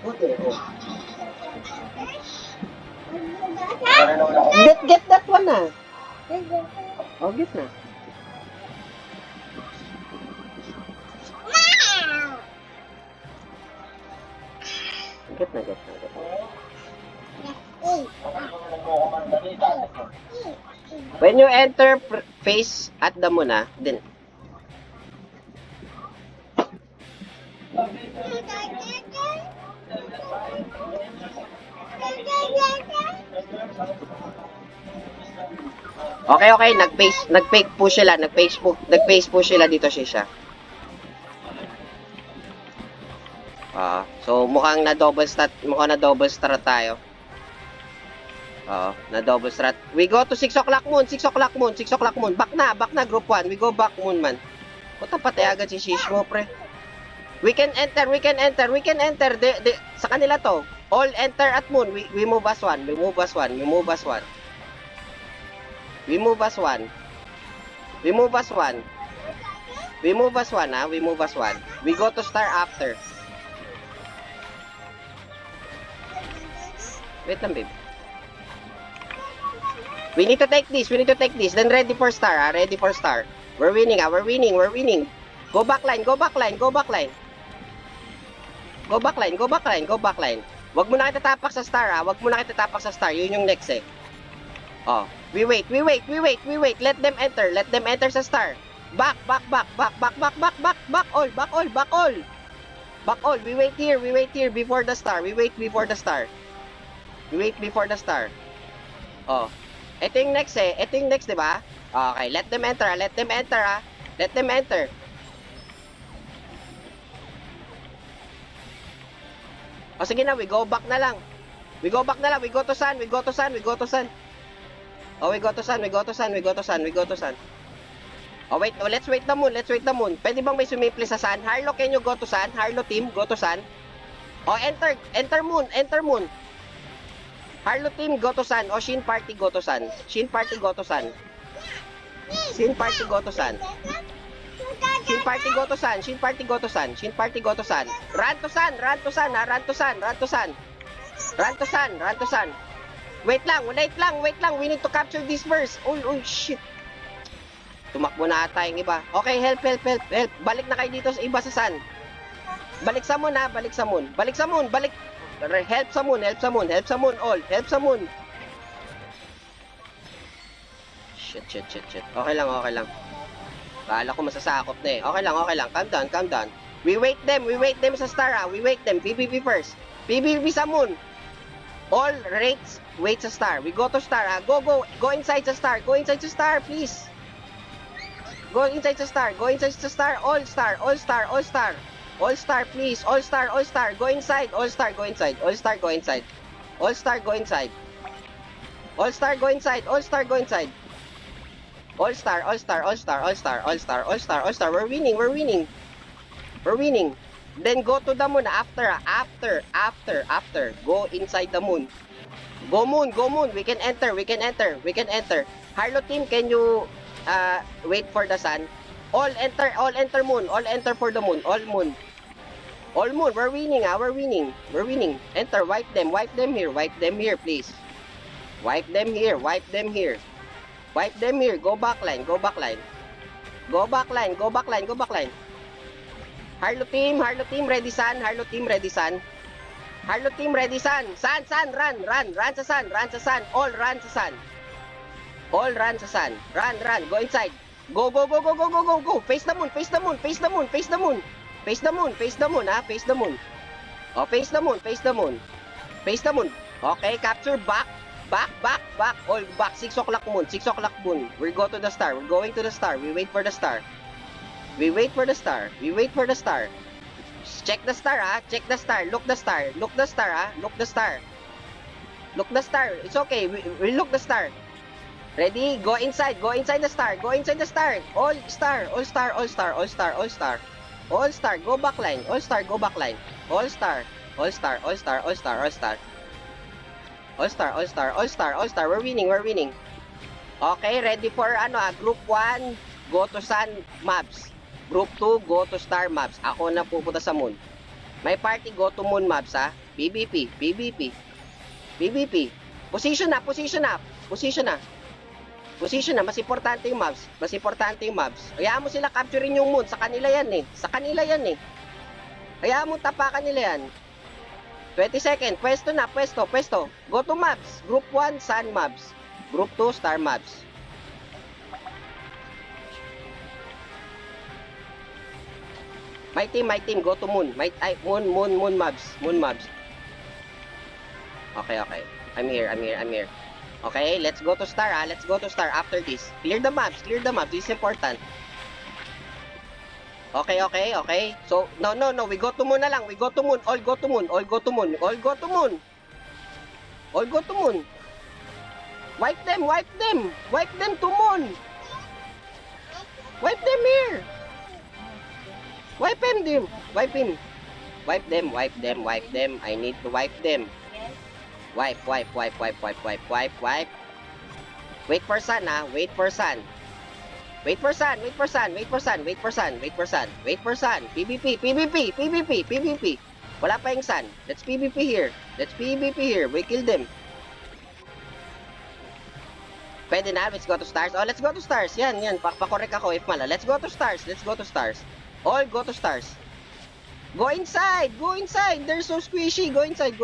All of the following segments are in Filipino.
Buti, oh. Get that one na. Oh, get na. Get na. When you enter face at the moon, then okay, nag-fake push sila dito siya. So mukhang na double strat tayo. Na double strat. We go to 6 o'clock moon. Back na group 1. We go back moon man. Puta patay agad si Shish mo, pre. We can enter. Sa kanila to. All enter at moon. We move as one. We move as one. We go to star after. Wait lang, babe. We need to take this. Then ready for star, We're winning. Go back line. Wag mo na kita tapak sa star, Yun yung next, eh. Oh, we wait. Let them enter sa star. Back all. We wait here before the star. Oh. Ito yung next, di ba? Okay, let them enter. O sige na, we go back na lang. We go to sun. Oh, we go to sun. Oh, wait, let's wait the moon. Pwede bang may sumipli sa sun? Harlow, can you go to sun? Harlow team, go to sun. Oh, enter moon. Harlow team, go to sun. O, Shin party, go to sun. Run to sun. Wait lang. We need to capture this verse. Oh, shit. Tumakbo na ata yung iba. Okay, help. Balik na kayo dito sa iba sa sun. Balik sa moon. Help sa moon, all. Help sa moon. Shit. Okay lang. Bahala ko masasakop na, eh. Okay lang. Calm down. We wait them sa star, We wait them. PvP first. PvP sa moon. All rates wait sa star. We go to star, Go inside sa star. Please. Go inside sa star. All star, please. All star. Go inside. All star, go inside. We're winning. Then go to the moon after. Go inside the moon. Go moon. We can enter. Harlow team, can you wait for the sun? All enter moon. All enter for the moon. All moon. We're winning. Enter. Wipe them here, please. Wipe them here. Go back line. Harlow team, ready sun. Sun, run sa sun. All run sa sun. Run. Go inside. Go. Face the moon. Face the moon. Oh, face the moon. Okay, capture back. All back. 6 o'clock moon. We go to the star. We're going to the star. We wait for the star. Check the star, Look the star. It's okay. We look the star. Ready? Go inside the star. All star. Go back line. All star. We're winning. Okay, ready for group 1, go to sun mobs. Group 2, go to star mobs. Ako na pupunta sa moon. My party, go to moon mobs, ha? PvP, PvP. PvP. Position na, position na. Position na. Position na, mas importante yung mobs. Mas importante yung mobs. Hayaan mo sila capturein yung moon. Sa kanila yan eh. Sa kanila yan eh. Hayaan mo tapakan nila yan. 20 seconds. Pwesto na, pwesto, pwesto. Go to mobs. Group 1, sun mobs. Group 2, star mobs. My team, go to moon. Moon mobs. Moon mobs. Okay, okay. I'm here. Okay, let's go to star, ha? Let's go to star after this. Clear the mobs. This is important. Okay. So, no. We go to moon na lang. We go to moon. All go to moon. Wipe them. Wipe them to moon. Wipe them here. Wipe him. Wipe them. I need to wipe them. Wipe. Wait for sun, ha? Wait for sun. PvP. Wala pa yung sun. Let's PvP here. We kill them. Pwede na, let's go to stars. Oh, let's go to stars. Yan. Pakorek ako if mala. Let's go to stars. All go to stars. Go inside. They're so squishy. Go inside.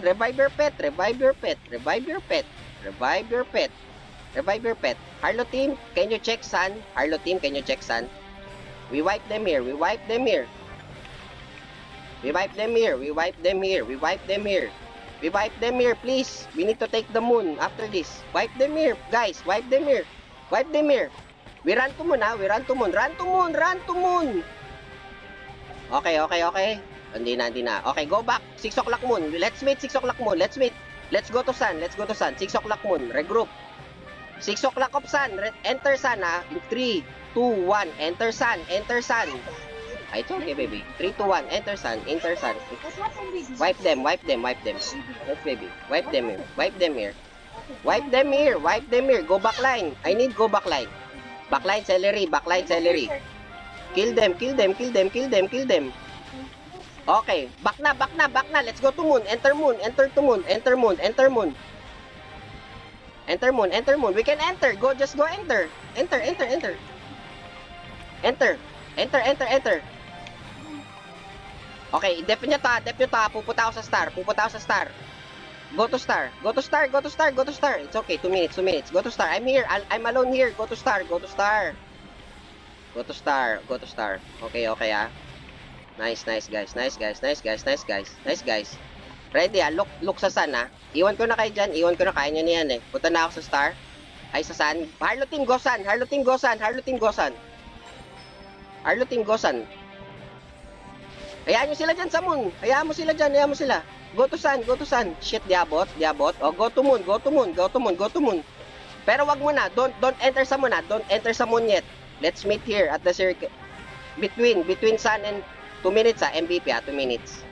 Revive your pet. Harlow team, can you check sun? We wipe them here. Please. We need to take the moon after this. Wipe them here, guys. Wipe them here. We run to moon, ha? Run to moon. Okay. Hindi na. Okay, go back. 6 o'clock moon. Let's meet 6 o'clock moon. Let's go to sun. 6 o'clock moon. Regroup. 6 o'clock of sun. Enter sun, ha? In 3, 2, 1. Enter sun. It's okay, baby. 3, 2, 1. Enter sun. Wipe them. Yes, baby. Wipe them here. Go back line. I need go back line. Backline celery. Kill them. Okay, back na. Let's go to moon. Enter moon. We can enter. Just go enter. Enter. Okay, dep nyo ta. Pupunta ako sa star. Go to star. It's okay, 2 minutes. Go to star. I'm here. I'm alone here. Go to star. Okay, ah. Nice, guys. Ready, ah. Look sa sun, ah. Iwan ko na kayo dyan. Kaya nyo na yan, eh. Punta na ako sa star. Ay, sa sun. Harlow team, go sun. Hayaan nyo sila dyan sa moon. Hayaan mo sila. Go to sun. Shit, diabot. Oh, go to moon. Pero wag mo na. Don't enter sa moon, ha. Don't enter sa moon yet. Let's meet here at the circle. Between sun and 2 minutes, ha. MVP, ha. 2 minutes.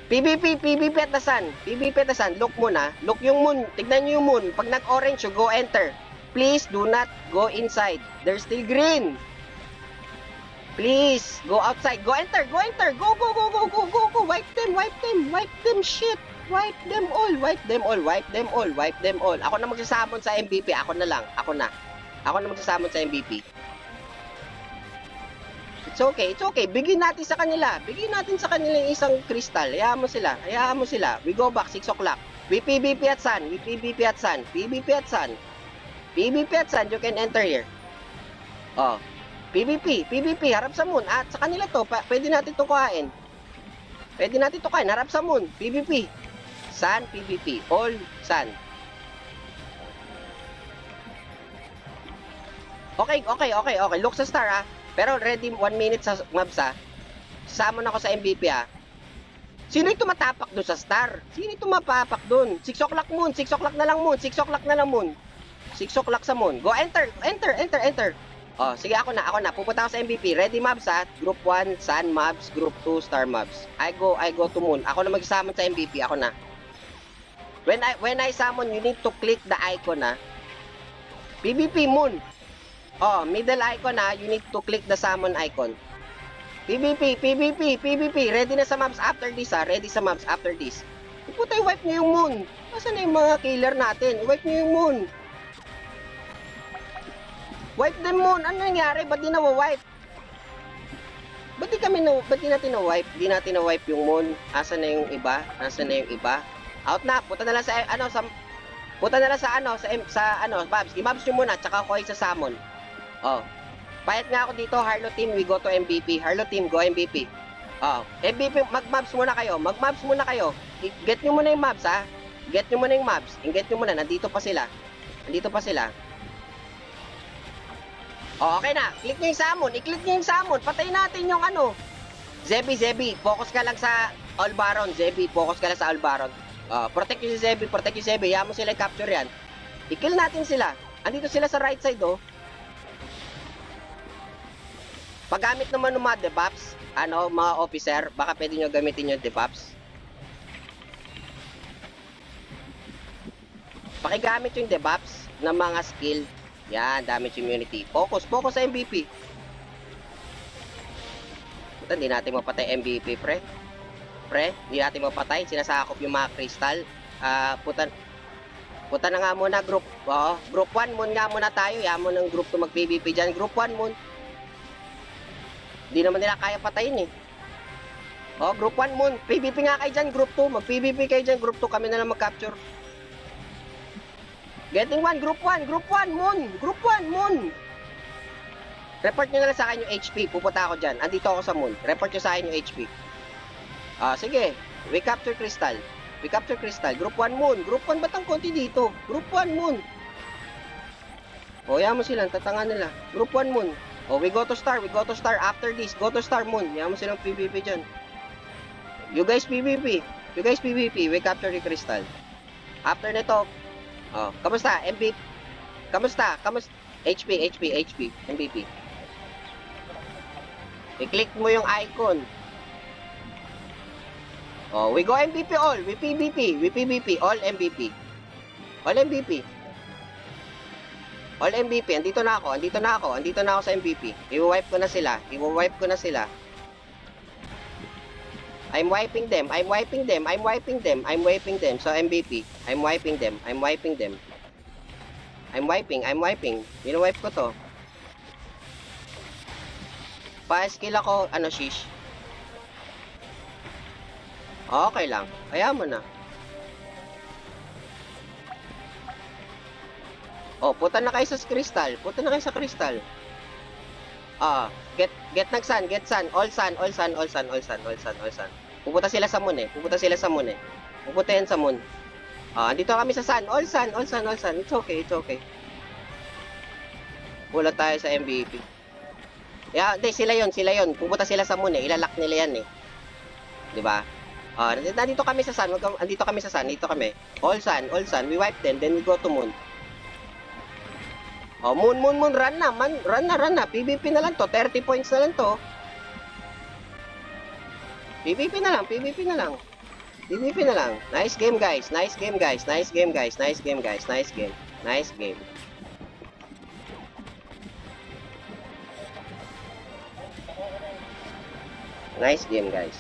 PvP at the sun. Look muna. Look yung moon. Tignan nyo yung moon. Pag nag-orange, go enter. Please do not go inside. They're still green. Please, go outside. Go enter. Go. Wipe them, shit. Wipe them all. Ako na magsasamon sa MVP. Ako na magsasamon sa MVP. It's okay. Bigyan natin sa kanila yung isang crystal. Hayaan mo sila. We go back 6 o'clock. We PvP at sun. You can enter here. Oh. PvP, harap sa moon. At sa kanila to, pwede natin to kuhain. Harap sa moon. PvP. Sun, PvP. All sun. Okay. Look sa star, ha. Pero ready 1 minute sa mobs, ha. Summon ako sa MVP, ha. Sino yung tumatapak doon sa star? 6 o'clock moon. 6 o'clock na lang moon. 6 o'clock sa moon. Go enter. Oh, sige, ako na. Pupunta ako sa MVP. Ready mobs, ha? Group 1, sun mobs. Group 2, star mobs. I go to moon. Ako na mag-summon sa MVP. Ako na. When I summon, you need to click the icon, ha? PvP moon. Oh, middle icon, ha? You need to click the summon icon. PVP, PVP, PVP. Ready na sa maps after this ha. Ready sa maps after this. Puta, i-wipe nyo yung moon. Nasaan na yung mga killer natin? I-wipe nyo yung moon. Wipe them moon. Ano nangyari? Ba't di na-wipe? Ba't di natin na-wipe? Di natin na-wipe yung moon. Asan na yung iba? Asan na yung iba? Out na. Punta na lang sa Babs. I-Babs nyo muna. Tsaka ako sa Summon. Oh. Payat nga ako dito, Harlow team, we go to MVP. Harlow team, go MVP. Oh, MVP, mag-mobs muna kayo. Mag-mobs muna kayo. Get nyo muna yung mobs, ha? Get nyo muna yung mobs. Get nyo muna, nandito pa sila. Nandito pa sila. Oh, okay na. Click nyo yung summon. I-click nyo yung summon. Patayin natin yung ano. Zebi. Focus ka lang sa All Baron. Zebi, focus ka lang sa All Baron. Protect nyo si Zebi. Hayaan mo sila i-capture yan. I-kill natin sila. Andito sila sa right side, oh. Paggamit naman ng mga debuffs, mga officer, baka pwede nyo gamitin yung debuffs. Pakigamit yung debuffs ng mga skill. Yan, damage immunity. Focus sa MVP. Puta, hindi natin mapatay MVP, pre. Hindi natin mapatay. Sinasakop yung mga crystal. Puta na nga muna, group. Group 1 moon nga muna tayo. Yan mo ng group 2 mag-PVP dyan. Group 1 moon. Hindi naman nila kaya patayin eh. Group 1 moon. PVP nga kayo dyan, group 2. Mag-PVP kayo dyan, group 2. Kami na lang mag-capture. Getting 1, group 1 moon. Group 1 moon. Report nyo na lang sa akin yung HP. Pupunta ako dyan. Andito ako sa moon. Report nyo sa akin yung HP. Sige. We capture crystal. Group 1 moon. Group 1 ba't ang konti dito? Group 1 moon. Yan mo sila. Tatanga nila. Group 1 moon. We go to star after this. Go to star moon. Yan mo silang PVP dyan. You guys PVP. We capture the crystal. After nito, kamusta? MVP. Kamusta? HP. MVP. I-click mo yung icon. We go MVP all. We PVP. All MVP. Andito na ako sa MVP. I-wipe ko na sila. I'm wiping them. So MVP. I'm wiping them. I'm wiping. Wino-wipe ko to. Pa-skill ako, shish. Okay lang. Kaya mo na. Punta na kayo sa crystal. Get sun. All sun. Pupunta sila sa moon eh. Pupunta yan sa moon. Andito kami sa sun. All sun. It's okay. Wala tayo sa MVP. Hindi, sila yon. Pupunta sila sa moon eh. Ilalak nila yan eh. Diba? Nandito kami sa sun. Andito kami. All sun. We wipe them, then we go to moon. Moon. Run na. PVP na lang to. 30 points na lang to. PVP na lang. Nice game, guys. Nice game. Nice game, guys.